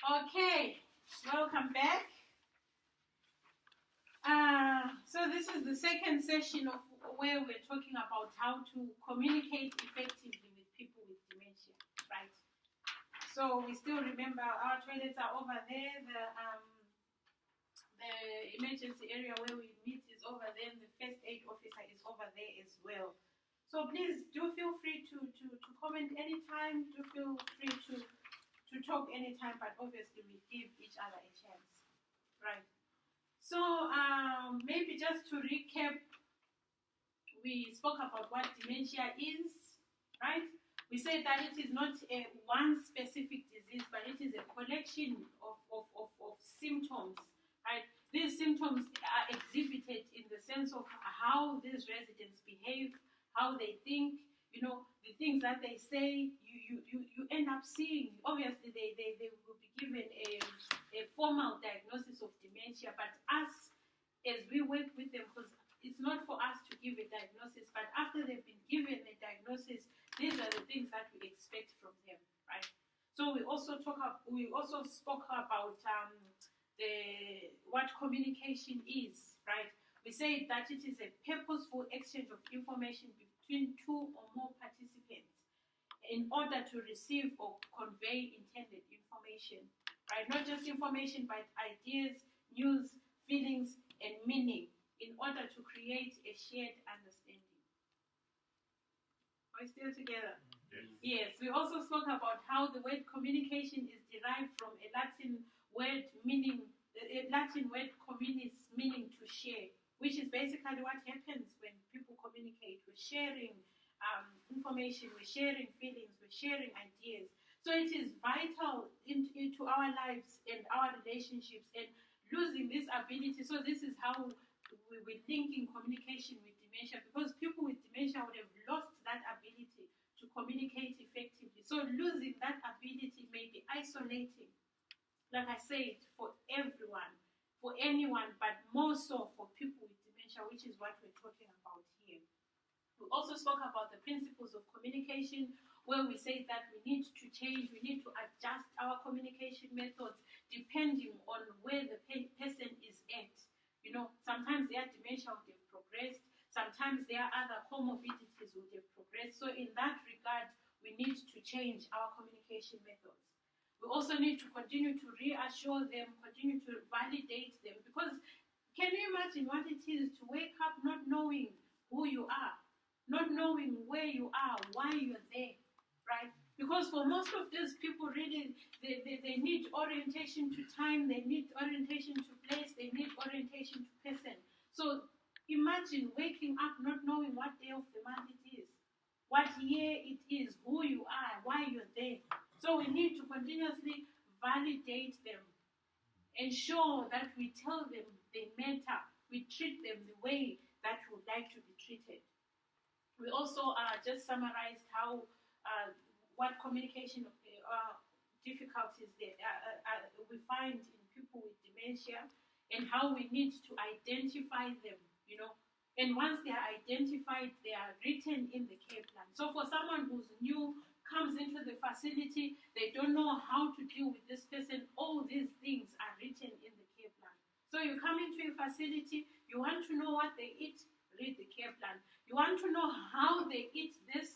Okay, welcome back. So this is the second session of where we're talking about how to communicate effectively with people with dementia, right? So we still remember our toilets are over there. The emergency area where we meet is over there, and the first aid officer is over there as well. So please do feel free to comment anytime. Do feel free to talk anytime, but obviously we give each other a chance, right? So maybe just to recap, we spoke about what dementia is, right? We said that it is not one specific disease, but it is a collection of symptoms, right? These symptoms are exhibited in the sense of how these residents behave, how they think, the things that they say, you end up seeing. Obviously, they will be given a formal diagnosis of dementia, but us, as we work with them, because it's not for us to give a diagnosis, but after they've been given a diagnosis, these are the things that we expect from them, right? So we also spoke about what communication is, right? We say that it is a purposeful exchange of information between two or more participants in order to receive or convey intended information, right? Not just information, but ideas, news, feelings, and meaning in order to create a shared understanding. Are we still together? Yes. We also spoke about how the word communication is derived from a Latin word communis, meaning to share, which is basically what happens when people communicate. We're sharing information, we're sharing feelings, we're sharing ideas. So it is vital into our lives and our relationships, and losing this ability. So this is how we're linking communication with dementia, because people with dementia would have lost that ability to communicate effectively. So losing that ability may be isolating, like I said, for everyone, for anyone, but more so for people with dementia, which is what we're talking about here. We also spoke about the principles of communication, where we say that we need to change, we need to adjust our communication methods depending on where the person is at. Sometimes their dementia would have progressed, sometimes their other comorbidities would have progressed. So in that regard, we need to change our communication methods. We also need to continue to reassure them, continue to validate them, because can you imagine what it is to wake up not knowing who you are, not knowing where you are, why you're there, right? Because for most of these people, really, they need orientation to time, they need orientation to place, they need orientation to person. So imagine waking up not knowing what day of the month it is, what year it is, who you are, why you're there. So we need to continuously validate them, ensure that we tell them they matter, we treat them the way that we would like to be treated. We also just summarized what communication difficulties we find in people with dementia, and how we need to identify them, And once they are identified, they are written in the care plan. So for someone who's new, comes into the facility, they don't know how to deal with this person, all these things are written in the care plan. So you come into a facility, you want to know what they eat, read the care plan. You want to know how they eat this,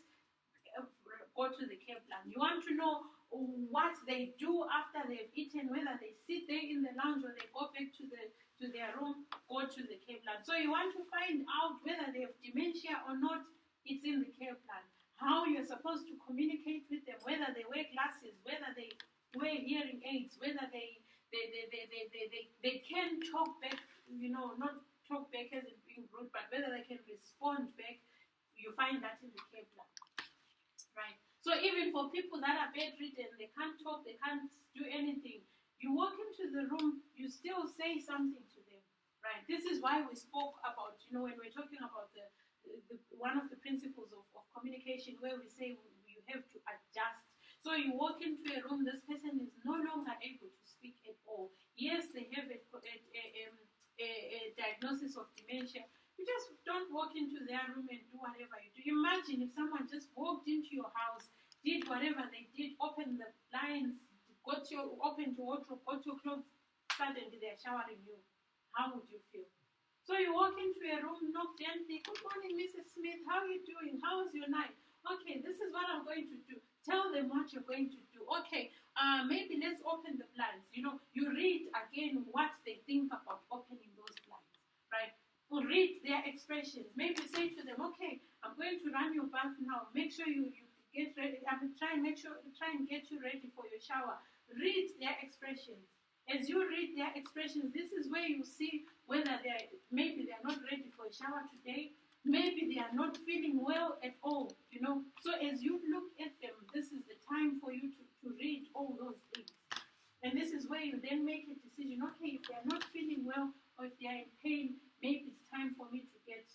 go to the care plan. You want to know what they do after they've eaten, whether they sit there in the lounge or they go back to their room, go to the care plan. So you want to find out whether they have dementia or not, it's in the care plan. How you're supposed to communicate with them, whether they wear glasses, whether they wear hearing aids, whether they can talk back, not talk back as in being rude, but whether they can respond back, you find that in the care plan, right? So even for people that are bedridden, they can't talk, they can't do anything, you walk into the room, you still say something to them, right? This is why we spoke about, when we're talking about one of the principles of communication, where we say you have to adjust. So you walk into a room, this person is no longer able to speak at all. Yes, they have a diagnosis of dementia. You just don't walk into their room and do whatever you do. Imagine if someone just walked into your house, did whatever they did, opened the blinds, opened your wardrobe, got your clothes, suddenly they're showering you. How would you feel? So you walk into a room, knock gently. Good morning, Mrs. Smith. How are you doing? How was your night? Okay, this is what I'm going to do. Tell them what you're going to do. Okay, maybe let's open the blinds. You read again what they think about opening those blinds, right? Or read their expressions. Maybe say to them, okay, I'm going to run your bath now. Make sure you get ready. Try and get you ready for your shower. Read their expressions. As you read their expressions, this is where you see whether maybe they're not ready for a shower today, maybe they are not feeling well at all, So as you look at them, this is the time for you to read all those things. And this is where you then make a decision, okay, if they're not feeling well or if they're in pain, maybe it's time for me to get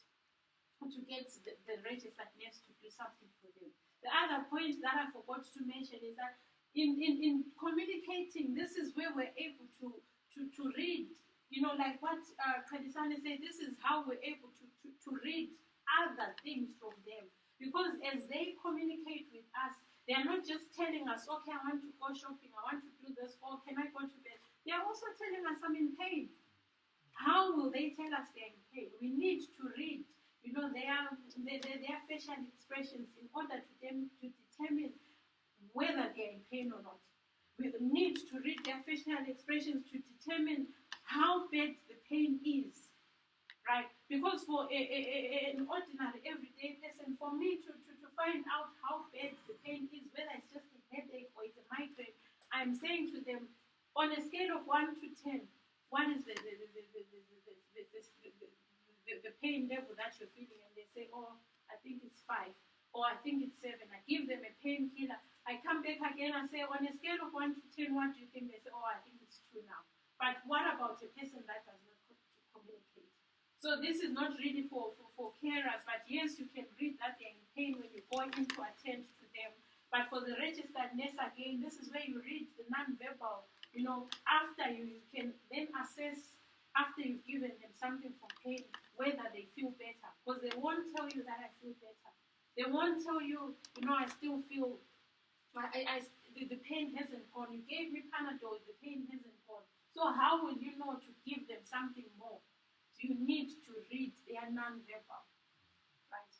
the registered nurse to do something for them. The other point that I forgot to mention is that in communicating, this is where we're able to read, like what Kadisane said, this is how we're able to read other things from them. Because as they communicate with us, they are not just telling us, okay, I want to go shopping, I want to do this, or can I go to bed? They are also telling us I'm in pain. How will they tell us they're in pain? We need to read, their facial expressions in order to determine whether they're in pain or not. We need to read their facial expressions to determine how bad the pain is, right? Because for an ordinary, everyday person, for me to find out how bad the pain is, whether it's just a headache or it's a migraine, I'm saying to them, on a scale of 1 to 10, 1 is the pain level that you're feeling, and they say, oh, I think it's 5, or I think it's 7. I give them a painkiller. I come back again and say, on a scale of 1 to 10, what do you think? They say, oh, I think it's 2 now. But what about a person that does not communicate? So this is not really for carers, but yes, you can read that they're in pain when you go in to attend to them. But for the registered nurse, again, this is where you read the non-verbal. After you can then assess, after you've given them something for pain, whether they feel better. Because they won't tell you that I feel better. They won't tell you, I still feel, the pain hasn't gone. You gave me Panadol, the pain hasn't gone. So how will you know to give them something more? So you need to read their non-verbal, right?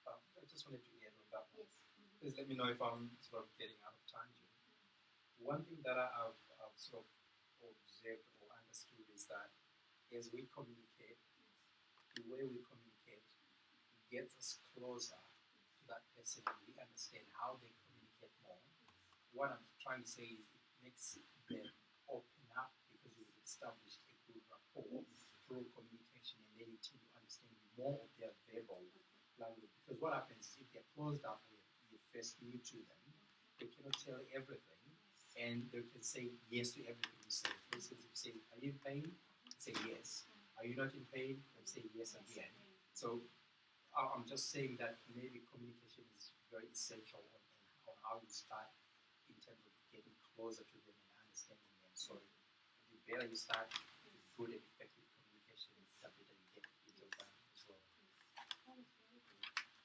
I just wanted to add on that one. Yes. Mm-hmm. Please let me know if I'm sort of getting out of tangent. Mm-hmm. One thing that I've sort of observed or understood is that as we communicate, the way we communicate gets us closer to that person and we understand how they communicate more. What I'm trying to say is it makes them open up because you've established a good rapport through communication, and then you tend to understand more of their verbal language. Because what happens is if they're closed up when you're first new to them, they cannot tell everything, and they can say yes to everything you say. For instance, if you say, are you in pain? Say yes. Are you not in pain? And say yes again. So I'm just saying that maybe communication is very essential on how you start in terms of getting closer to them and understanding them. So the better you start with good and effective communication, the better you get with your time as well.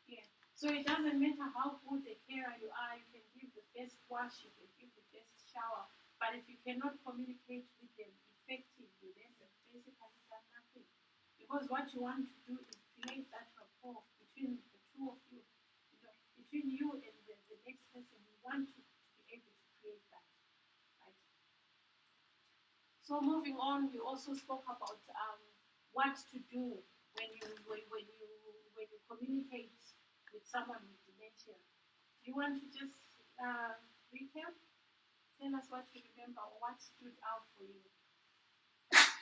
Yeah. So it doesn't matter how good a carer you are, you can give the best wash, you can give the best shower, but if you cannot communicate with them effectively, then you've basically done nothing. Because what you want to do is create that rapport between the two of you, between you and the next person. You want to be able to create that, right? So moving on, we also spoke about what to do when you communicate with someone with dementia. Do you want to just recap? Tell us what you remember or what stood out for you.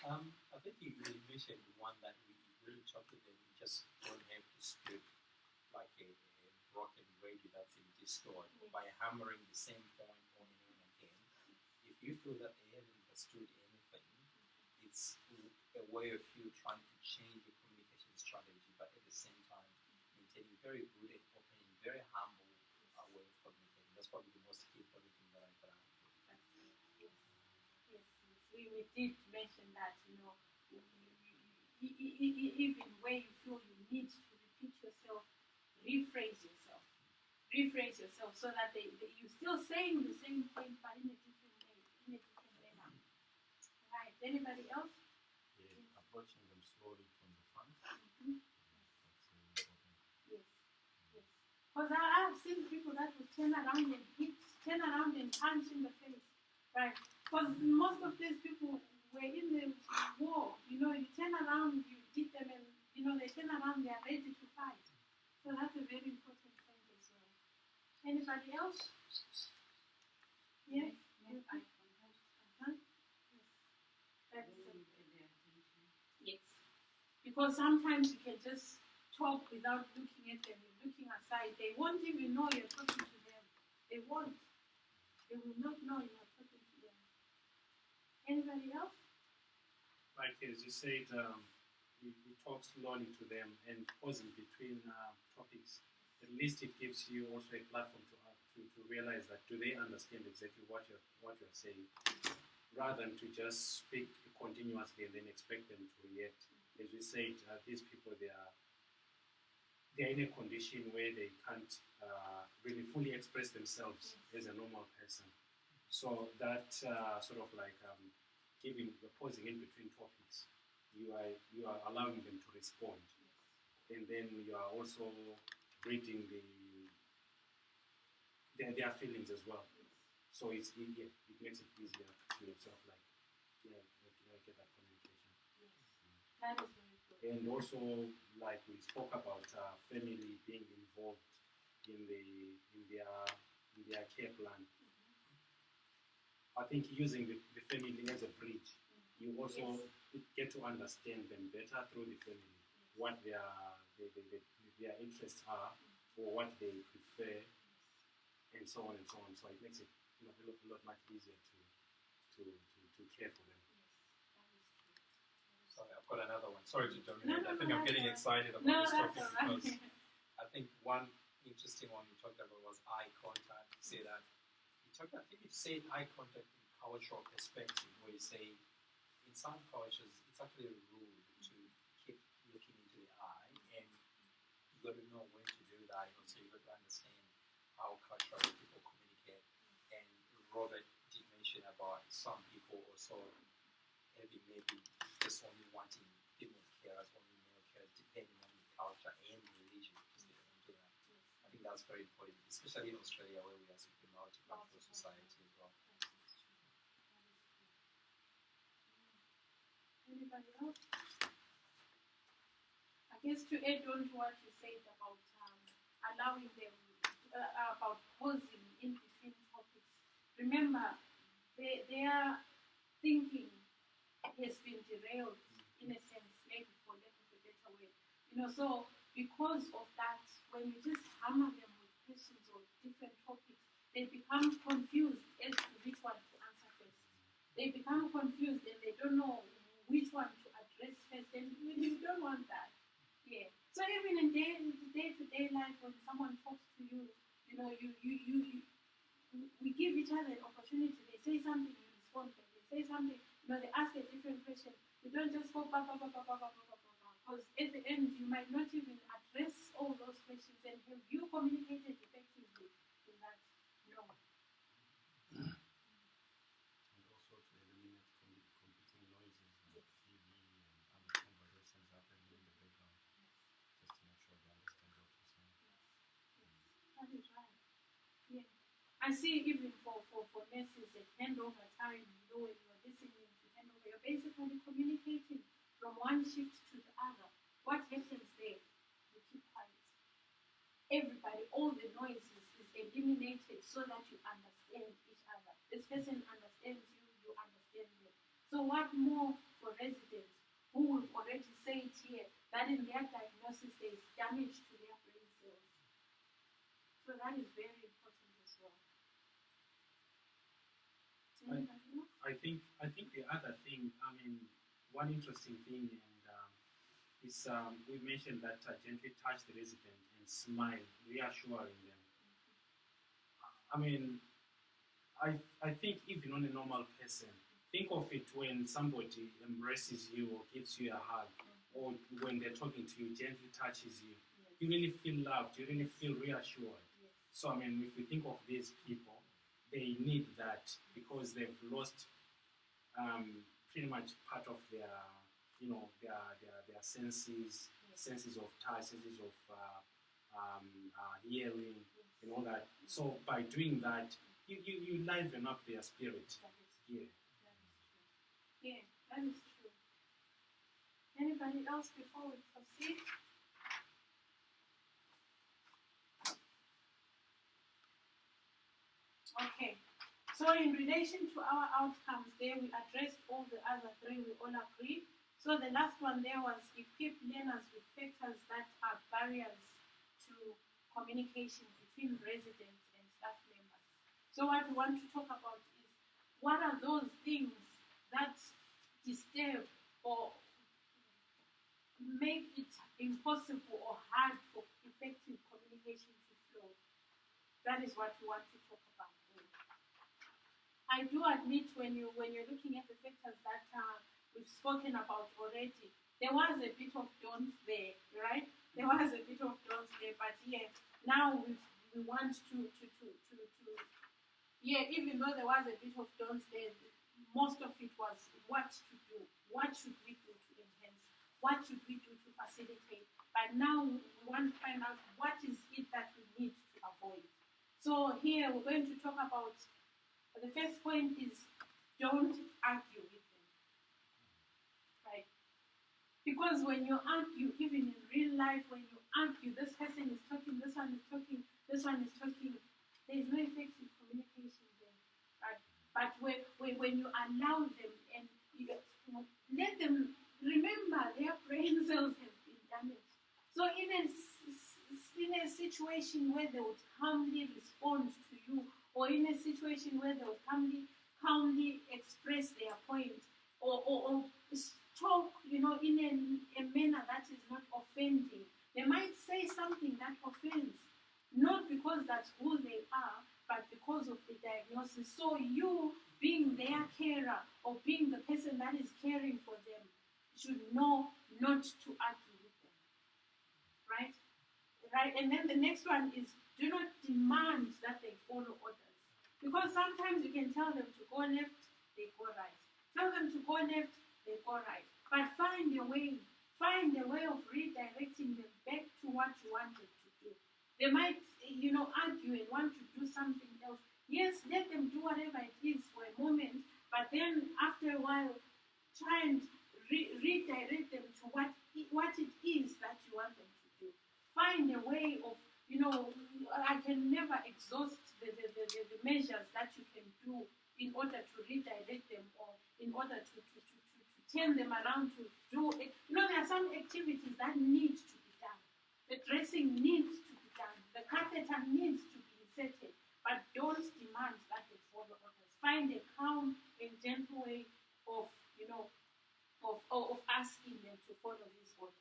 I think you mentioned one that we really talked to them. We just don't have to strip like a broken radio that's in discord by hammering the same point on and on again. If you feel that they haven't understood anything, it's a way of you trying to change your communication strategy, but at the same time maintaining very good and open and very humble way of communicating. That's probably the most important thing that I can add. Yes. We did mention that, even where you feel you need to repeat yourself, rephrase yourself so that you're still saying the same thing but in a different way. Anybody else? Yeah, approaching them slowly from the front. Mhm. That's important. Yes, yes. Because I've seen people that will turn around and hit, turn around and punch in the face, right? Because most of these people were in the war. You know, you turn around, you hit them, and you know they turn around, they are ready to fight. So that's a very important point as well. Anybody else? Yes. Make eye contact. Uh-huh. Yes. That's Really get their attention. yes. Because sometimes you can just talk without looking at them. You're looking aside. They won't even know you're talking to them. They won't. They will not know you're talking to them. Anybody else? Like as you said, we talk slowly to them and pausing between topics. At least it gives you also a platform to realize that do they understand exactly what you're saying, rather than to just speak continuously and then expect them to react. As we said, these people they're in a condition where they can't really fully express themselves as a normal person. So that sort of like giving the pausing in between topics, you are allowing them to respond, and then you are also reading their feelings as well. So it makes it easier to sort of like get that communication. That is very good. And also, like we spoke about, family being involved in their care plan. I think using the family as a bridge, you also get to understand them better through the family, what their interests are, or what they prefer, and so on and so on. So it makes it a lot much easier to care for them. Sorry, I've got another one. Sorry to jump No, in. no, I think no, I'm getting that's excited about No, this that's topic all right. because I think one interesting one you talked about was eye contact. You say that I think you said eye contact in cultural perspective, where you say in some cultures it's actually rude to keep looking into the eye, and you got to know when to do that. Also, you got to understand how culturally people communicate. And Robert did mention about some people also having maybe just only wanting female carers, only male carers, depending on the culture and religion, because they don't do that. I think that's very important, especially in Australia where we are such a multicultural society as well. Anybody else? I guess to add on to what you said about allowing them, about pausing in between topics. Remember, their thinking has been derailed, in a sense, maybe for lack of a better word. So because of that, when you just hammer them with questions or different topics, they become confused as to which one to answer first. They become confused and they don't know which one to address first, and you don't want that. Yeah. So even in day-to-day life, when someone talks to you, we give each other an opportunity. They say something, you respond. They say something, they ask a different question. You don't just go because at the end you might not even address all those questions. And have you communicated effectively in that? No. And also to eliminate competing noises like TV and other conversations happening in the background, just to make sure they understand what you're saying. That is right. Yeah. I see even for nurses at handover time, when you're listening to handover, you're basically communicating from one shift to the other. What happens there? You keep quiet. Everybody, all the noises is eliminated so that you understand each other. This person understands you, you understand them. So what more for residents who will already say it here, that in their diagnosis there is damage to their brain cells. So that is very important as well. I think the other thing, one interesting thing, and is we mentioned that gently touch the resident and smile, reassuring them. I think even on a normal person, think of it when somebody embraces you or gives you a hug, or when they're talking to you, gently touches you. You really feel loved, you really feel reassured. So, if we think of these people, they need that because they've lost pretty much part of their, their senses, senses of touch, senses of hearing, and all that. So by doing that, you liven up their spirit. Yeah. Yeah, that is true. Anybody else before we proceed? Okay. So in relation to our outcomes there, we addressed all the other three, we all agree. So the last one there was equip learners with factors that are barriers to communication between residents and staff members. So what we want to talk about is what are those things that disturb or make it impossible or hard for effective communication to flow. That is what we want to talk about. I do admit when you're looking at the factors that we've spoken about already, there was a bit of don'ts there, right? There was a bit of don'ts there, but yeah, now we want to even though there was a bit of don'ts there, most of it was what to do, what should we do to enhance, what should we do to facilitate. But now we want to find out what is it that we need to avoid. So here we're going to talk about. The first point is don't argue with them, right? Because when you argue, even in real life, when you argue, this person is talking, this one is talking, this one is talking, there is no effective communication there, right? But when you allow them and you let them, remember their brain cells have been damaged. So in a situation where they would calmly respond to you, or in a situation where they would calmly express their point, or talk, in a manner that is not offending. They might say something that offends, not because that's who they are, but because of the diagnosis. So you, being their carer, or being the person that is caring for them, should know not to argue with them, right? Right, and then the next one is do not demand that they follow orders. Because sometimes you can tell them to go left, they go right. Tell them to go left, they go right. But find a way of redirecting them back to what you want them to do. They might, argue and want to do something else. Yes, let them do whatever it is for a moment, but then after a while, try and redirect them to what it is that you want them to do. Find a way of, I can never exhaust the measures that you can do in order to redirect them, or in order to turn them around to do it. There are some activities that need to be done. The dressing needs to be done. The catheter needs to be inserted. But don't demand that they follow orders. Find a calm and gentle way of asking them to follow these orders.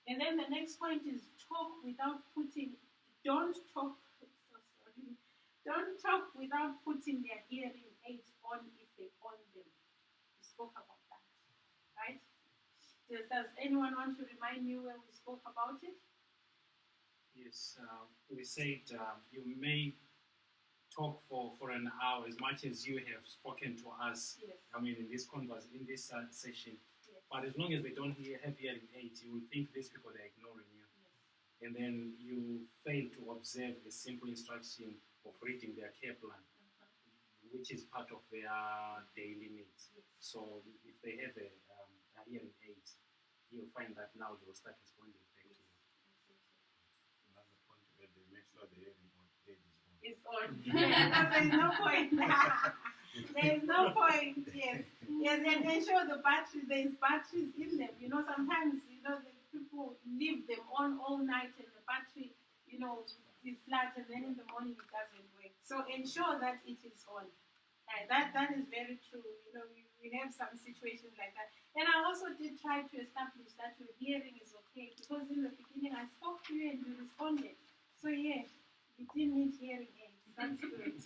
And then the next point is don't talk without putting their hearing aids on if they own them. We spoke about that, right? Does anyone want to remind me where we spoke about it? Yes, we said you may talk for an hour as much as you have spoken to us. Yes. In this session. Yes. But as long as they don't have hearing aids, you will think these people are ignoring you. Yes. And then you fail to observe a simple instruction of reading their care plan, which is part of their daily needs. Yes. So if they have a hearing aid, you'll find that now they will start responding back to you. Another point where they make sure the hearing aid is on. It's on. There's no point. There's no point. Yes. Yes, and ensure there's batteries in them. Sometimes the people leave them on all night and the battery, is flat, and then in the morning it doesn't work. So ensure that it is on. That is very true. We have some situations like that. And I also did try to establish that your hearing is okay, because in the beginning I spoke to you and you responded. So yeah, you didn't need hearing aids. That's good.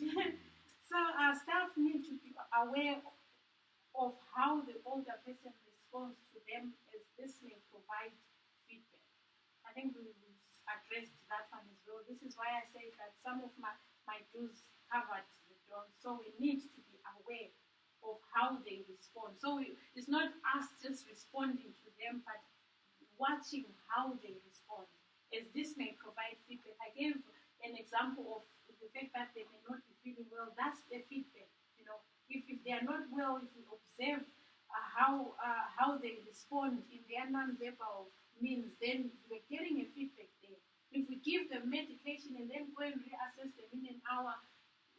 So our staff need to be aware of how the older person responds to them, as this may provide feedback. I think we've addressed that one as well. This is why I say that some of my dues covered the don'ts. So we need to be aware of how they respond respond. So it's not us just responding to them, but watching how they respond, as this may provide feedback. I gave an example of the fact that they may not be feeling well. That's the feedback. If they are not well, if we observe how they respond in their non-verbal means, then we're getting a feedback there. If we give them medication and then go and reassess them in an hour,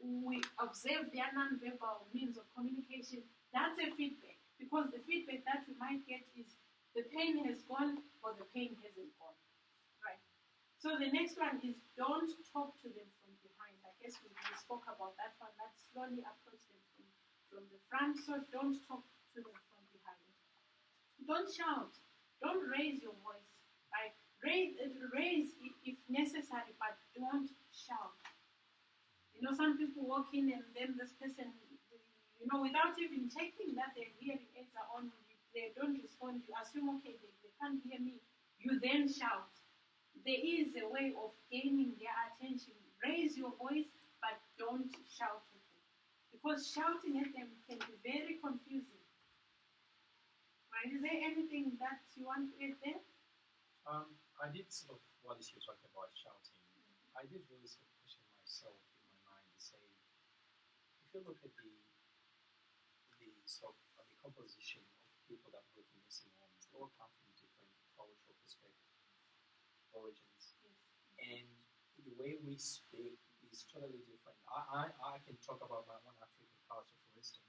we observe their non-verbal means of communication, that's a feedback. Because the feedback that we might get is the pain has gone or the pain hasn't gone. Right? So the next one is don't talk to them from behind. I guess we spoke about that one. Let's slowly approach them from the front. So don't talk to them from behind. Don't shout. Don't raise your voice. Right? Raise if necessary, but don't shout. Some people walk in and then this person, without even checking that their hearing aids are on, they don't respond. You assume, okay, they can't hear me. You then shout. There is a way of gaining their attention. Raise your voice, but don't shout at them. Because shouting at them can be very confusing. Right? Is there anything that you want to add there? I did sort of, what is you talking about shouting? I did really sort of question myself in my mind to say, if you look at the composition of people that work in nursing homes, they all come from different cultural perspectives, origins, and the way we speak is totally different. I can talk about my own African culture, for instance.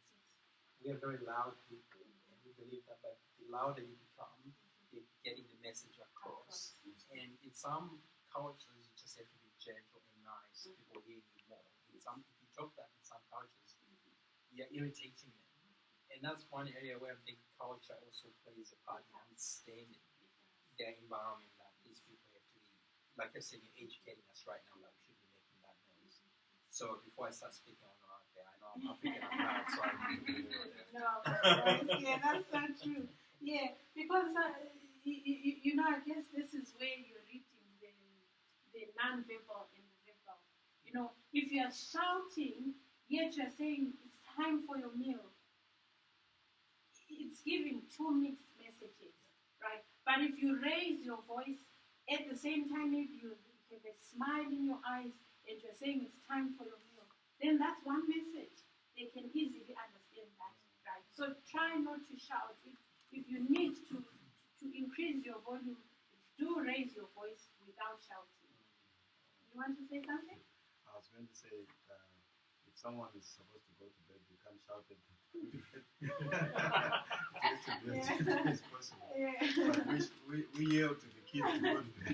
We are very loud people, and we believe that the louder you become, you're getting the message across. And in some cultures, you just have to be gentle and nice. People hear you more. If you talk that in some cultures, you're irritating them. And that's one area where I think culture also plays a part in understanding their environment, that these people have to be, like I said, you're educating us right now, like we should be making that noise. So before I start speaking, I know I'm African, I'm loud, so I need to be yeah, that's so true. Yeah, because I guess this is where you're reading the non-verbal and the verbal. If you are shouting, yet you are saying it's time for your meal, it's giving two mixed messages, right? But if you raise your voice, at the same time, maybe you have a smile in your eyes and you're saying it's time for your meal, then that's one message. They can easily understand that, right? So try not to shout. If you need to increase your volume, do raise your voice without shouting. You want to say something? I was going to say, if someone is supposed to go to bed, you can't shout at them. Just to be as quick as possible. Yeah. But we yell to the kids to go to bed.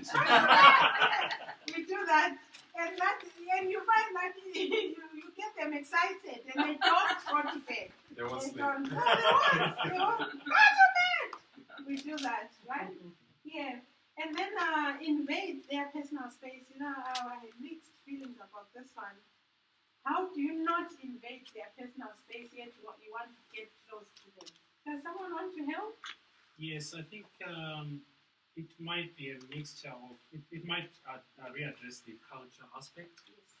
We do that, and you find that you get them excited, and they don't go to bed. They won't sleep. They won't go to bed. We do that, right? Yeah. And then invade their personal space. I had mixed feelings about this one. How do you not invade their personal space yet you want to get close to them? Does someone want to help? Yes, I think it might be a mixture of, it might readdress the culture aspect, Yes.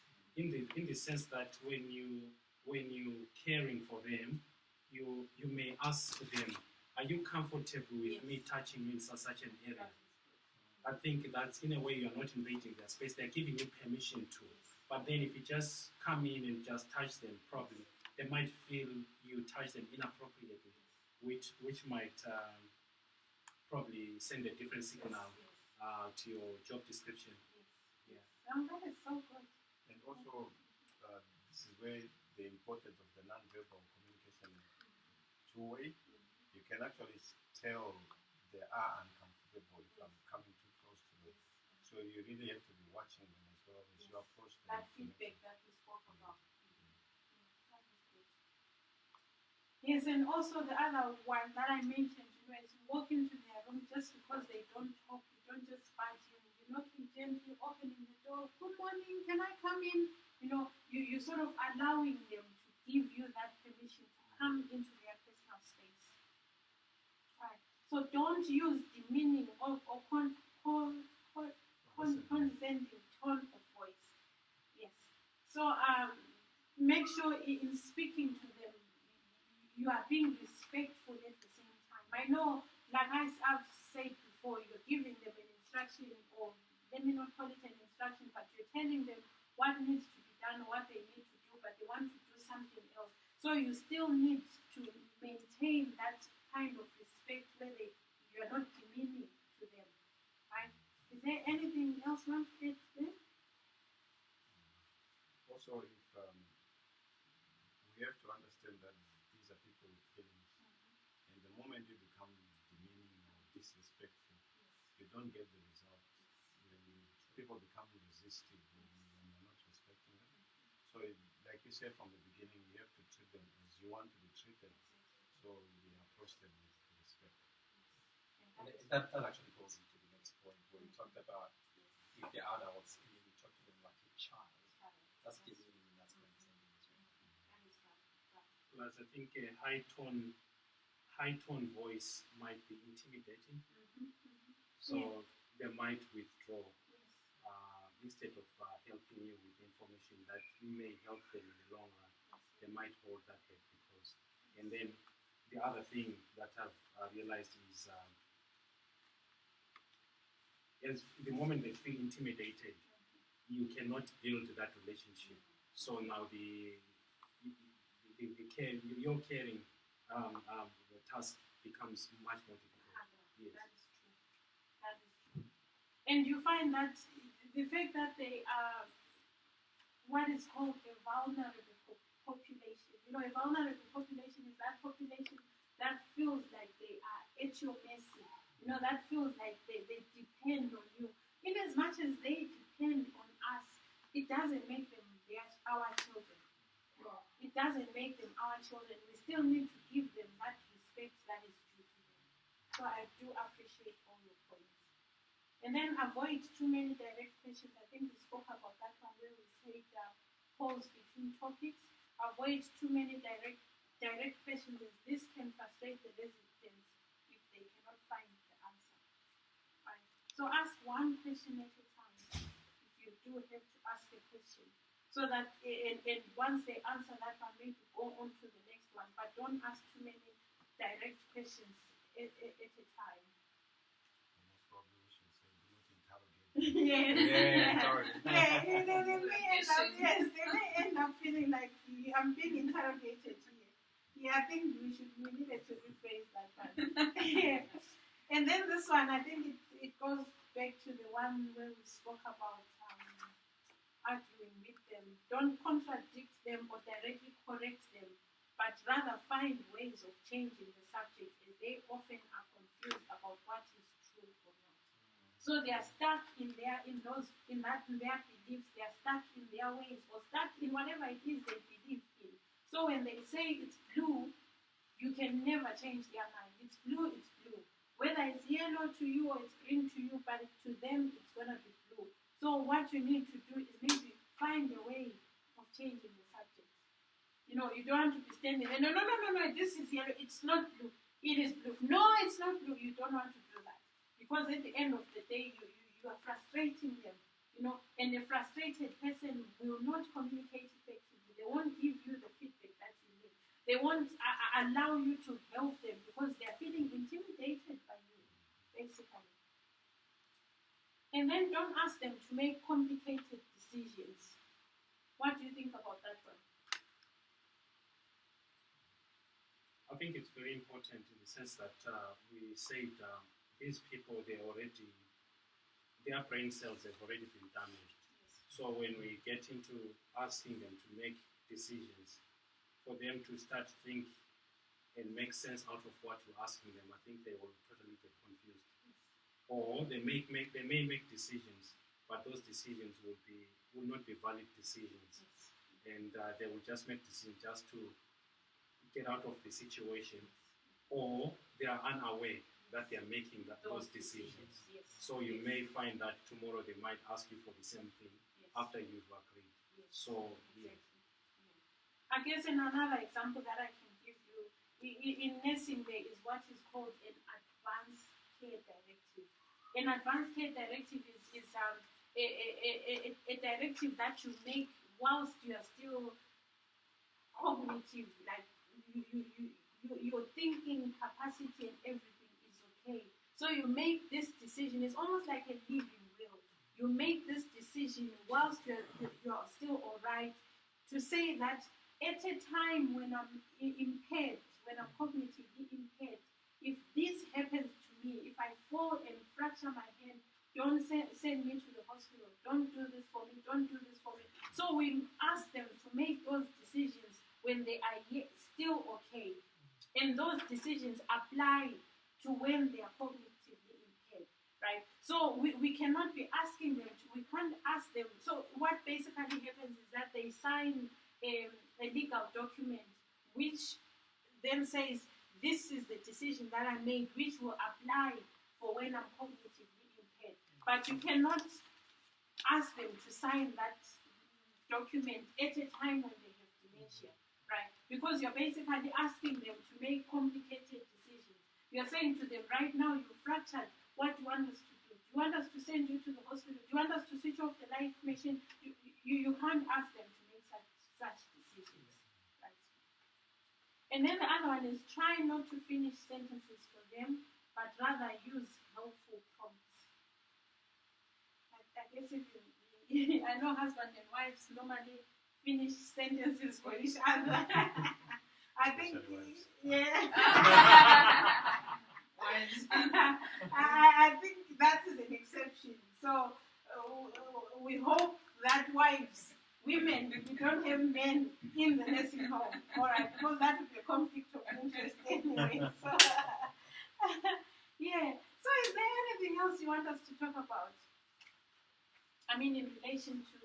in the sense that when you caring for them, you may ask them, are you comfortable with Yes. me touching you in such an area? I think that's, in a way, you're not invading their space. They're giving you permission to. But then if you just come in and just touch them properly, they might feel you touch them inappropriately, which might probably send a different signal to your job description. Yeah. That is so good. And also, this is where the importance of the non-verbal communication two-way. You can actually tell they are uncomfortable if I'm coming too close to them. So you really have to be watching them as well as you approach them. That feedback that we spoke about. That is good. Yes, and also the other one that I mentioned, is you walk into their room just because they don't talk, you don't just fight you, you're knocking gently, opening the door, good morning, can I come in? You're sort of allowing them to give you that permission to come into their personal space. Right. So don't use demeaning or condescending tone of voice. Yes. So make sure in speaking to them, you are being respectful at the same time. I know, like I've said before, you're giving them an instruction, or let me not call it an instruction, but you're telling them what needs to be done, what they need to do, but they want to do something else. So you still need to maintain that kind of respect where you're not demeaning to them, right? Is there anything else one could say? Also, if we have to understand that these are people with feelings, and the moment you become demeaning or disrespectful, you don't get the result. People become resistive when you're not respecting them. So, like you said from the beginning, you have to treat them as you want to be treated. So we approach them with respect. And that actually goes into the next point where you talked about if they're adults and you talk to them like a child. That's demeaning and that's condescending as well. Plus, I think a high tone voice might be intimidating, so they might withdraw instead of helping you with information that may help them in the long run. They might hold that back because, and then the other thing that I've realized is as the moment they feel intimidated, you cannot build that relationship. So now your caring the task becomes much more difficult. Yes. That is true. That is true. And you find that the fact that they are what is called a vulnerable population. You know, a vulnerable population is that population that feels like they are at your mercy. You know, that feels like they depend on you. In as much as they depend on us, it doesn't make them our children. No, it doesn't make them our children. We still need to give them that respect that is due to them. So I do appreciate all your points. And then avoid too many direct questions. I think we spoke about that one where we said pause between topics. Avoid too many direct questions, as this can frustrate the residents if they cannot find the answer. Right. So ask one question at a time if you do have to ask a question. So that and once they answer that one, maybe go on to the next one. But don't ask too many direct questions at a time. Most probably we should say do not interrogate. Yes. Yeah, They may end up feeling like I'm being interrogated here. Yeah, I think we needed to rephrase that one. And then this one, I think it goes back to the one where we spoke about arguing with them. Don't contradict them or directly correct them, but rather find ways of changing the subject, as they often are confused about what is true or not. So they are stuck in their beliefs, they are stuck in their ways, or stuck in whatever it is they believe in. So when they say it's blue, you can never change their mind. It's blue, it's blue. Whether it's yellow to you or it's green to you, but to them it's gonna be blue. So what you need to do is maybe find a way of changing the subject. You know, you don't want to be standing there, no, this is yellow, it's not blue, it is blue. No, it's not blue. You don't want to do that. Because at the end of the day, you are frustrating them. You know, and a frustrated person will not communicate effectively. They won't give you the feedback that you need. They won't allow you to help them because they are feeling intimidated by you, basically. And then don't ask them to make complicated decisions. What do you think about that one? I think it's very important in the sense that we said these people, their brain cells have already been damaged. Yes. So when we get into asking them to make decisions, for them to start think and make sense out of what you're asking them, I think they will totally get confused. Yes. Or they may make decisions, but those decisions will not be valid decisions. Yes. And they will just make decisions just to get out of the situation, or they are unaware that they are making those decisions. Yes. So you may find that tomorrow they might ask you for the same thing after you've agreed. Yes. So Exactly. I guess another example that I can give you in nursing, there is what is called an advanced care directive. An advanced care directive is a directive that you make whilst you are still cognitive, like your thinking capacity and everything is okay. So you make this decision. It's almost like a living will. You make this decision whilst you're still all right, to say that at a time when I'm impaired, when I'm cognitively impaired, if this happens to me, if I fall and fracture my hand, don't send me to the hospital. Don't do this for me. Don't do this for me. So we ask them to make those decisions when they are still okay. And those decisions apply to when they are cognitively impaired, right? So we cannot be asking them to, we can't ask them. So what basically happens is that they sign a legal document which then says, this is the decision that I made, which will apply for when I'm cognitively impaired. But you cannot ask them to sign that document at a time when they have dementia, right? Because you're basically asking them to make complicated decisions. You're saying to them, right now you're fractured, what do you want us to do? Do you want us to send you to the hospital? Do you want us to switch off the light machine? You can't ask them to make such decisions, right? And then the other one is try not to finish sentences for them, but rather use helpful prompts. I guess if you, I know husband and wives normally finish sentences for each other. I think, yeah. I think that is an exception. So we hope that wives, women, we don't have men in the nursing home, all right, because that would be a conflict of interest anyway. So, yeah. So is there anything else you want us to talk about? I mean, in relation to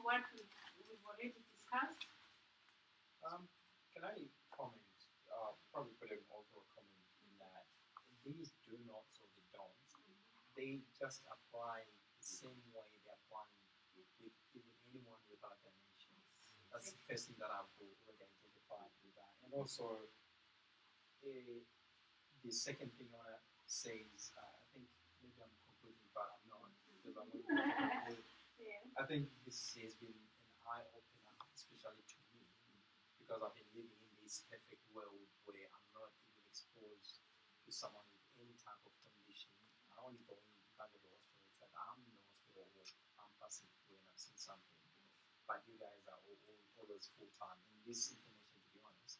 what we've already discussed? Can I comment? Probably put an overall comment in that these do nots or the don'ts, they just apply the same way they apply with even anyone without dementia. That's the first thing that I've already identified with that. And also, the second thing I want to say is, I think maybe I'm concluding, but I'm not, because I'm not. I think this has been an eye-opener, especially to me, because I've been living in this perfect world where I'm not even exposed to someone with any type of condition. I only go in if I go to the hospital. It's like I'm in the hospital or I'm passing through and I've seen something. But you guys are always full-time. And this information, to be honest,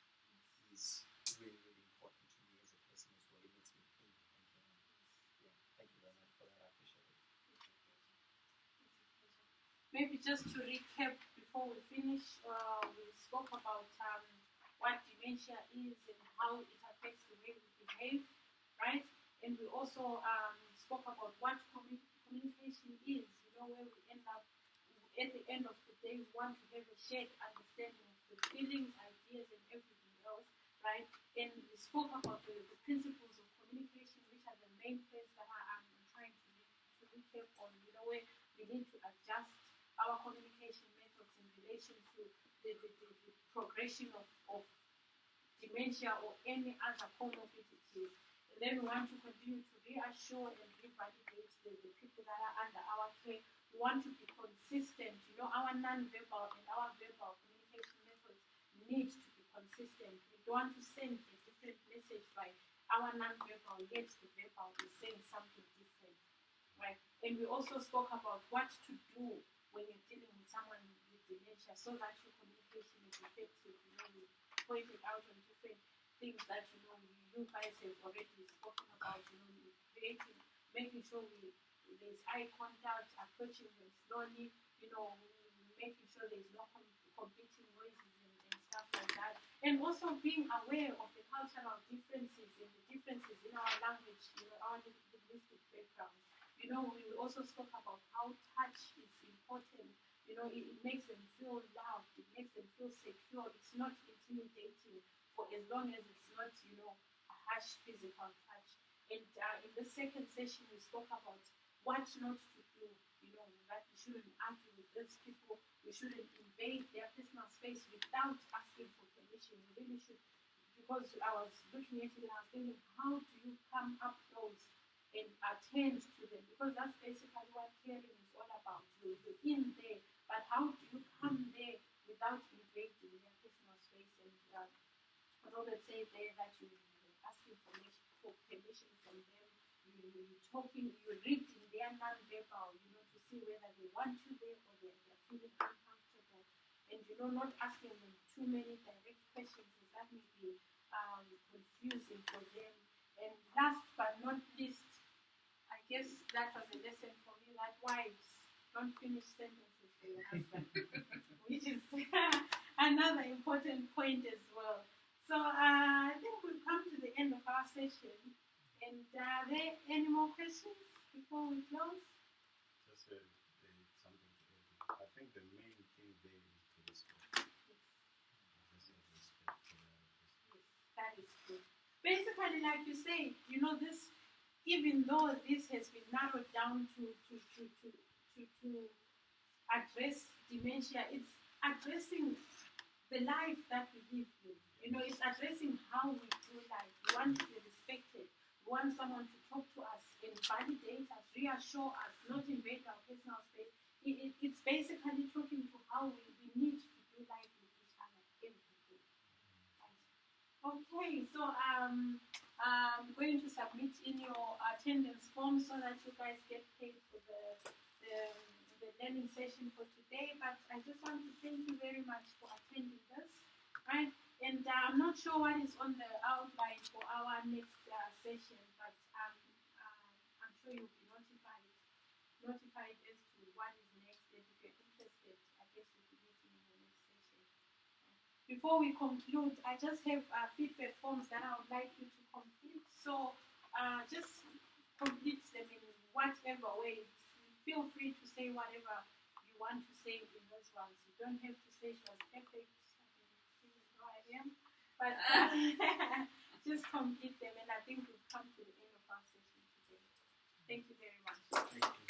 is really, really important to me as a person as well. It makes me think. And thank you very much for that. I appreciate it. Maybe just to recap before we finish, we spoke about what dementia is and how it affects the way we behave, right? And we also spoke about what communication is, where we end up at the end of the day, we want to have a shared understanding of the feelings, ideas, and everything else, right? And we spoke about the principles of communication, which are the main points that I'm trying to recap on, where we need to adjust our communication methods in relation to the progression of dementia or any other comorbidities. And then we want to continue to reassure and revalidate the people that are under our care. We want to be consistent. Our non-verbal and our verbal communication methods need to be consistent. We don't want to send a different message by our non-verbal, yet the verbal is saying something different, right? And we also spoke about what to do when you're dealing with someone with dementia, so that your communication is effective. We pointed out on different things that you guys have already spoken about. Creating, making sure there's eye contact, approaching them slowly. Making sure there's no competing noises and stuff like that. And also being aware of the cultural differences and the differences in our language, our linguistic background. We also spoke about how touch is important. It makes them feel loved. It makes them feel secure. It's not intimidating for as long as it's not, a harsh physical touch. And in the second session, we spoke about what not to do. That we shouldn't argue with those people. We shouldn't invade their personal space without asking for permission. We really should, because I was looking at it and I was thinking, how do you come up close and attend to them? Because that's basically what caring is all about. You're in there, but how do you come there without invading their personal space? And Robert said there that you ask information for permission from them. You're talking, you're reading their non-verbal, to see whether they want you there or they're feeling uncomfortable. And, not asking them too many direct questions, as that may be confusing for them. And last but not least, I guess that was a lesson for me that wives don't finish sentences for your husband, which is another important point as well. So I think we've come to the end of our session. And are there any more questions before we close? Just something to add. I think the main thing there is to respect. Yes. Just respect for the other person. Yes, that is good. Basically, like you say, this, even though this has been narrowed down to address dementia, it's addressing the life that we live in. It's addressing how we do life. We want to be respected. We want someone to talk to us and validate us, reassure us, not invade our personal space. It's basically talking to how we need to do life with each other every day. Okay, so I'm going to submit in your attendance form so that you guys get paid for the learning session for today. But I just want to thank you very much for attending this, right? And I'm not sure what is on the outline for our next session, but I'm sure you'll be notified as to what is next. And if you're interested, I guess we'll be meeting in the next session. Before we conclude, I just have feedback forms that I would like you to complete. So just complete them in whatever way. Feel free to say whatever you want to say in those ones. You don't have to say she was perfect. I am, but just complete them, and I think we've come to the end of our session today. Thank you very much. Thank you.